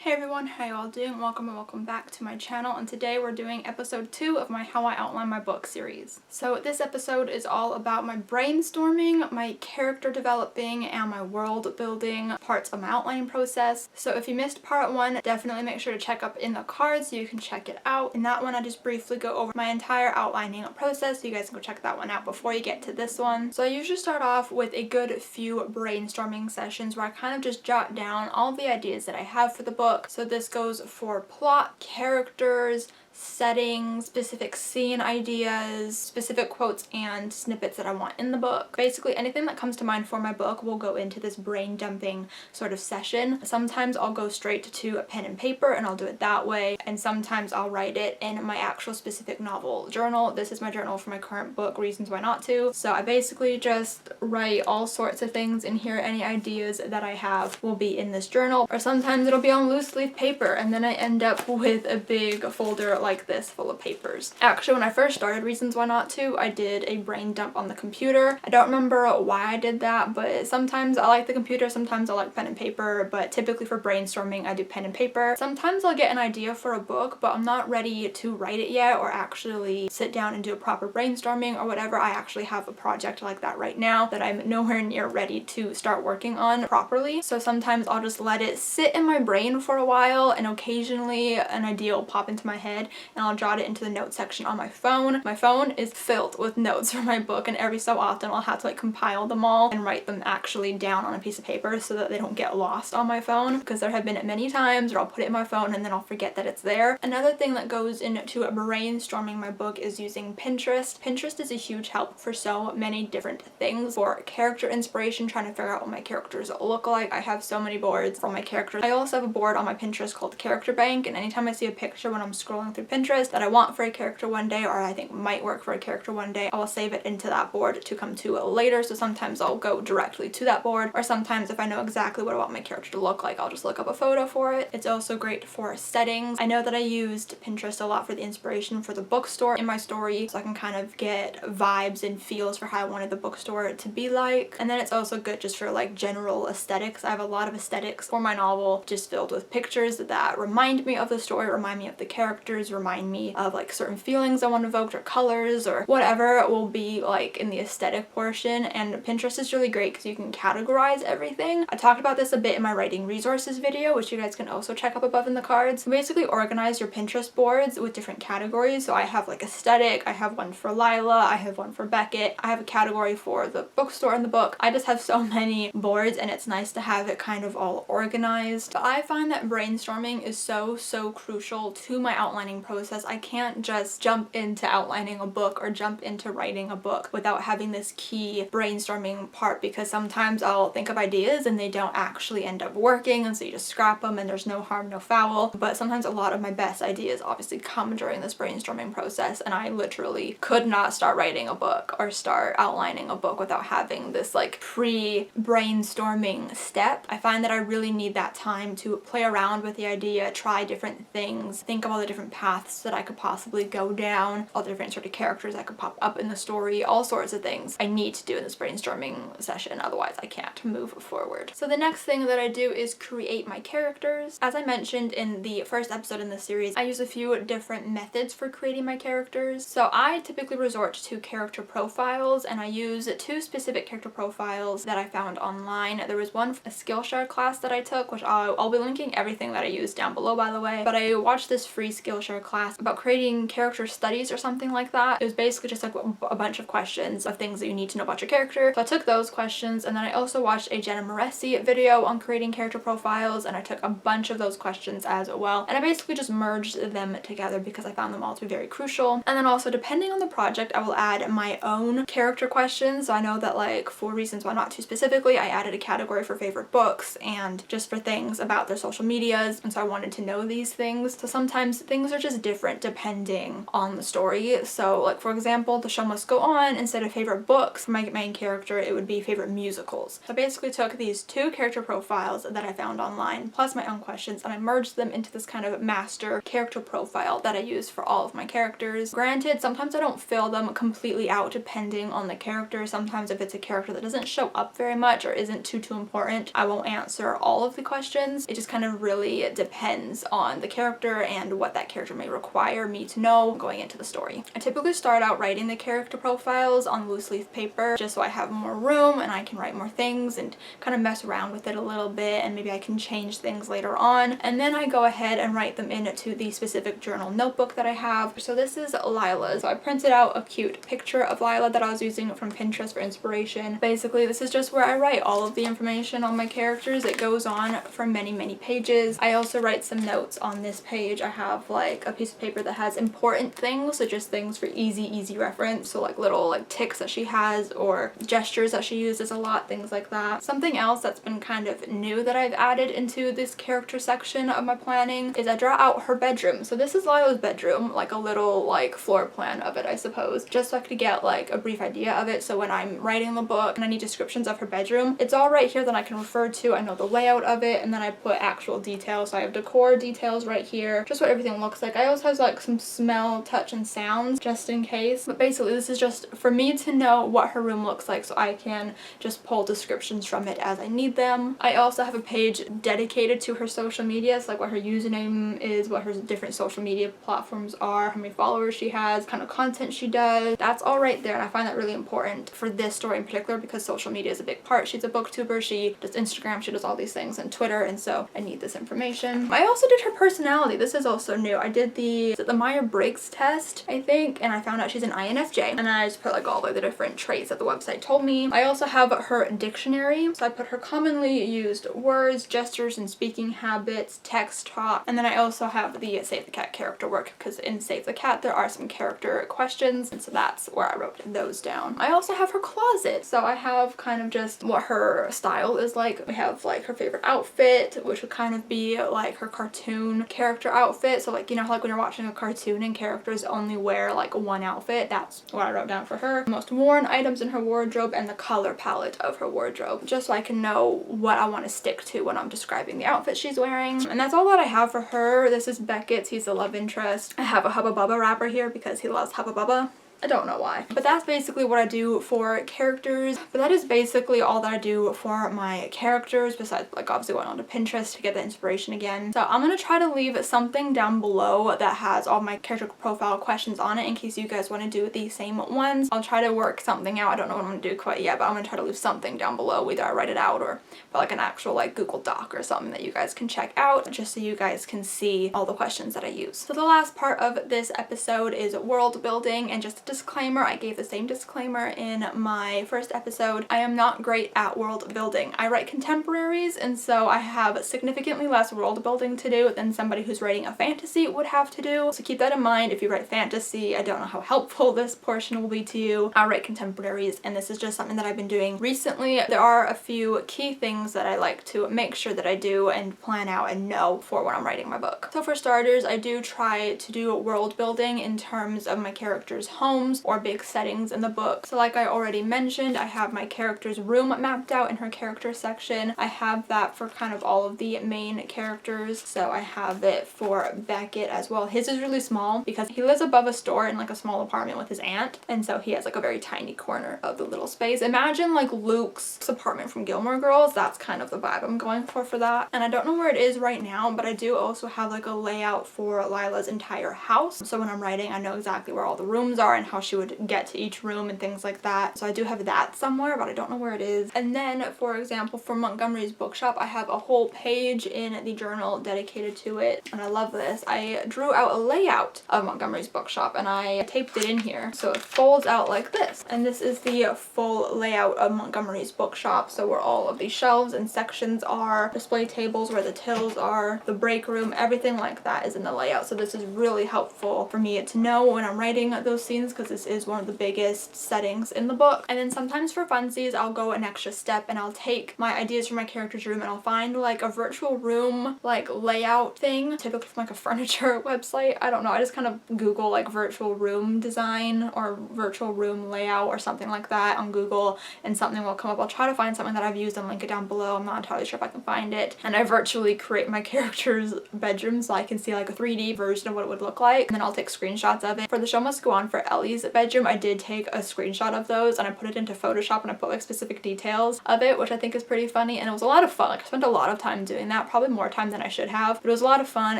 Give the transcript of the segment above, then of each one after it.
Hey everyone, how you all doing? Welcome and welcome back to my channel, and today we're doing episode 2 of my How I Outline My Book series. So this episode is all about my brainstorming, my character developing, and my world building parts of my outlining process. So if you missed part 1, definitely make sure to check up in the cards so you can check it out. In that one I just briefly go over my entire outlining process, so you guys can go check that one out before you get to this one. So I usually start off with a good few brainstorming sessions where I kind of just jot down all the ideas that I have for the book. So this goes for plot, characters, settings, specific scene ideas, specific quotes and snippets that I want in the book. Basically anything that comes to mind for my book will go into this brain dumping sort of session. Sometimes I'll go straight to a pen and paper and I'll do it that way, and sometimes I'll write it in my actual specific novel journal. This is my journal for my current book, Reasons Why Not To. So I basically just write all sorts of things in here. Any ideas that I have will be in this journal, or sometimes it'll be on loose leaf paper and then I end up with a big folder like this full of papers. Actually, when I first started Reasons Why Not To, I did a brain dump on the computer. I don't remember why I did that, but sometimes I like the computer, sometimes I like pen and paper, but typically for brainstorming I do pen and paper. Sometimes I'll get an idea for a book, but I'm not ready to write it yet or actually sit down and do a proper brainstorming or whatever. I actually have a project like that right now that I'm nowhere near ready to start working on properly. So sometimes I'll just let it sit in my brain for a while, and occasionally an idea will pop into my head and I'll jot it into the notes section on my phone. My phone is filled with notes for my book, and every so often I'll have to compile them all and write them actually down on a piece of paper so that they don't get lost on my phone, because there have been many times where I'll put it in my phone and then I'll forget that it's there. Another thing that goes into brainstorming my book is using Pinterest. Pinterest is a huge help for so many different things. For character inspiration, trying to figure out what my characters look like. I have so many boards for my characters. I also have a board on my Pinterest called Character Bank, and anytime I see a picture when I'm scrolling through Pinterest that I want for a character one day, or I think might work for a character one day, I will save it into that board to come to later. So sometimes I'll go directly to that board, or sometimes if I know exactly what I want my character to look like, I'll just look up a photo for it. It's also great for settings. I know that I used Pinterest a lot for the inspiration for the bookstore in my story, so I can kind of get vibes and feels for how I wanted the bookstore to be like. And then it's also good just for general aesthetics. I have a lot of aesthetics for my novel just filled with pictures that remind me of the story, remind me of the characters, remind me of certain feelings I want evoked, or colors, or whatever will be in the aesthetic portion. And Pinterest is really great because you can categorize everything. I talked about this a bit in my writing resources video, which you guys can also check up above in the cards. You basically organize your Pinterest boards with different categories. So I have aesthetic, I have one for Lila, I have one for Beckett, I have a category for the bookstore and the book. I just have so many boards, and it's nice to have it kind of all organized. But I find that brainstorming is so crucial to my outlining process. I can't just jump into outlining a book or jump into writing a book without having this key brainstorming part, because sometimes I'll think of ideas and they don't actually end up working, and so you just scrap them and there's no harm, no foul. But sometimes a lot of my best ideas obviously come during this brainstorming process, and I literally could not start writing a book or start outlining a book without having this pre-brainstorming step. I find that I really need that time to play around with the idea, try different things, think of all the different paths that I could possibly go down, all the different sort of characters that could pop up in the story, all sorts of things I need to do in this brainstorming session, otherwise I can't move forward. So the next thing that I do is create my characters. As I mentioned in the first episode in this series, I use a few different methods for creating my characters. So I typically resort to character profiles, and I use 2 specific character profiles that I found online. There was one, a Skillshare class that I took, which I'll be linking everything that I use down below, by the way, but I watched this free Skillshare class about creating character studies or something like that. It was basically just a bunch of questions of things that you need to know about your character. So I took those questions, and then I also watched a Jenna Moresi video on creating character profiles, and I took a bunch of those questions as well, and I basically just merged them together because I found them all to be very crucial. And then also, depending on the project, I will add my own character questions. So I know that for Reasons Why Not To specifically, I added a category for favorite books and just for things about their social medias, and so I wanted to know these things. So sometimes things are just just different depending on the story. So like for example, The Show Must Go On, instead of favorite books for my main character, it would be favorite musicals. So I basically took these two character profiles that I found online plus my own questions, and I merged them into this kind of master character profile that I use for all of my characters. Granted, sometimes I don't fill them completely out depending on the character. Sometimes if it's a character that doesn't show up very much or isn't too important, I won't answer all of the questions. It just kind of really depends on the character and what that character may require me to know going into the story. I typically start out writing the character profiles on loose leaf paper just so I have more room and I can write more things and kind of mess around with it a little bit, and maybe I can change things later on. And then I go ahead and write them into the specific journal notebook that I have. So this is Lila's. So I printed out a cute picture of Lila that I was using from Pinterest for inspiration. Basically, this is just where I write all of the information on my characters. It goes on for many, many pages. I also write some notes on this page. I have like a piece of paper that has important things, so just things for easy reference. So like little like tics that she has or gestures that she uses a lot, things like that. Something else that's been kind of new that I've added into this character section of my planning is I draw out her bedroom. So this is Lila's bedroom, like a little like floor plan of it, I suppose, just so I could get like a brief idea of it. So when I'm writing the book and I need descriptions of her bedroom, it's all right here that I can refer to. I know the layout of it, and then I put actual details. So I have decor details right here, just what everything looks like. I also have like some smell, touch, and sounds just in case. But basically this is just for me to know what her room looks like so I can just pull descriptions from it as I need them. I also have a page dedicated to her social media, so like what her username is, what her different social media platforms are, how many followers she has, kind of content she does. That's all right there, and I find that really important for this story in particular because social media is a big part. She's a booktuber, she does Instagram, she does all these things, and Twitter, and so I need this information. I also did her personality. This is also new. I did the Myers-Briggs test, I think, and I found out she's an INFJ, and I just put like all of the different traits that the website told me. I also have her dictionary, so I put her commonly used words, gestures, and speaking habits, text talk, and then I also have the Save the Cat character work, because in Save the Cat there are some character questions, and so that's where I wrote those down. I also have her closet, so I have kind of just what her style is like. We have like her favorite outfit, which would kind of be like her cartoon character outfit. So like, you know, like when you're watching a cartoon and characters only wear like one outfit, that's what I wrote down for her. Most worn items in her wardrobe and the color palette of her wardrobe, just so I can know what I want to stick to when I'm describing the outfit she's wearing. And that's all that I have for her. This is Beckett's. He's the love interest. I have a Hubba Bubba wrapper here because he loves Hubba Bubba. I don't know why. But that's basically what I do for characters. But that is basically all that I do for my characters, besides like obviously going onto Pinterest to get the inspiration again. So I'm going to try to leave something down below that has all my character profile questions on it in case you guys want to do the same ones. I'll try to work something out. I don't know what I'm going to do quite yet, but I'm going to try to leave something down below. Either I write it out or put like an actual like Google Doc or something that you guys can check out, just so you guys can see all the questions that I use. So the last part of this episode is world building, and just disclaimer, I gave the same disclaimer in my first episode. I am not great at world building. I write contemporaries, and so I have significantly less world building to do than somebody who's writing a fantasy would have to do. So keep that in mind if you write fantasy. I don't know how helpful this portion will be to you. I write contemporaries, and this is just something that I've been doing recently. There are a few key things that I like to make sure that I do and plan out and know for when I'm writing my book. So for starters, I do try to do world building in terms of my characters' homes or big settings in the book. So like I already mentioned, I have my character's room mapped out in her character section. I have that for kind of all of the main characters. So I have it for Beckett as well. His is really small because he lives above a store in like a small apartment with his aunt, and so he has like a very tiny corner of the little space. Imagine like Luke's apartment from Gilmore Girls. That's kind of the vibe I'm going for that. And I don't know where it is right now, but I do also have like a layout for Lila's entire house. So when I'm writing, I know exactly where all the rooms are and how she would get to each room and things like that. So I do have that somewhere, but I don't know where it is. And then for example, for Montgomery's bookshop, I have a whole page in the journal dedicated to it, and I love this. I drew out a layout of Montgomery's bookshop and I taped it in here so it folds out like this. And this is the full layout of Montgomery's bookshop, so where all of the shelves and sections are, display tables where the tills are, the break room, everything like that is in the layout. So this is really helpful for me to know when I'm writing those scenes, because this is one of the biggest settings in the book. And then sometimes for funsies, I'll go an extra step and I'll take my ideas from my character's room and I'll find like a virtual room like layout thing, typically from like a furniture website. I don't know, I just kind of Google like virtual room design or virtual room layout or something like that on Google, and something will come up. I'll try to find something that I've used and link it down below. I'm not entirely sure if I can find it. And I virtually create my character's bedroom so I can see like a 3D version of what it would look like, and then I'll take screenshots of it. For the show must go on for Ellie's bedroom, I did take a screenshot of those and I put it into Photoshop and I put like specific details of it, which I think is pretty funny, and it was a lot of fun. Like I spent a lot of time doing that, probably more time than I should have, but it was a lot of fun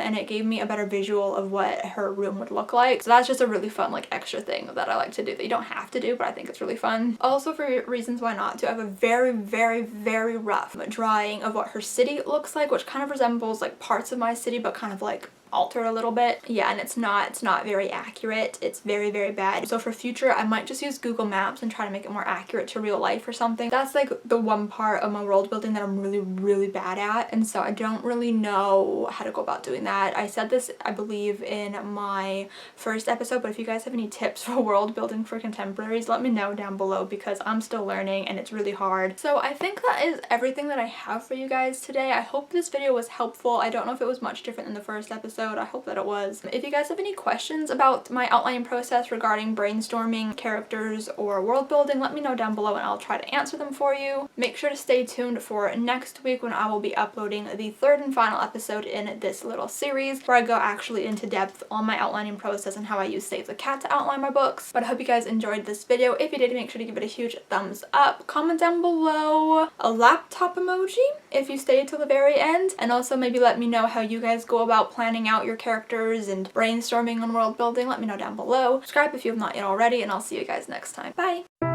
and it gave me a better visual of what her room would look like. So that's just a really fun like extra thing that I like to do that you don't have to do, but I think it's really fun. Also, for reasons why not to, I have a very rough drawing of what her city looks like, which kind of resembles like parts of my city but kind of like altered a little bit. Yeah, and it's not very accurate. It's very bad. So for future, I might just use Google Maps and try to make it more accurate to real life or something. That's like the one part of my world building that I'm really bad at, and so I don't really know how to go about doing that. I said this, I believe, in my first episode, but if you guys have any tips for world building for contemporaries, let me know down below because I'm still learning and it's really hard. So I think that is everything that I have for you guys today. I hope this video was helpful. I don't know if it was much different than the first episode. I hope that it was. If you guys have any questions about my outlining process regarding brainstorming characters or world building, let me know down below and I'll try to answer them for you. Make sure to stay tuned for next week when I will be uploading the third and final episode in this little series where I go actually into depth on my outlining process and how I use Save the Cat to outline my books. But I hope you guys enjoyed this video. If you did, make sure to give it a huge thumbs up. Comment down below a laptop emoji if you stayed till the very end, and also maybe let me know how you guys go about planning out your characters and brainstorming on world building. Let me know down below. Subscribe if you have not yet already, and I'll see you guys next time. Bye!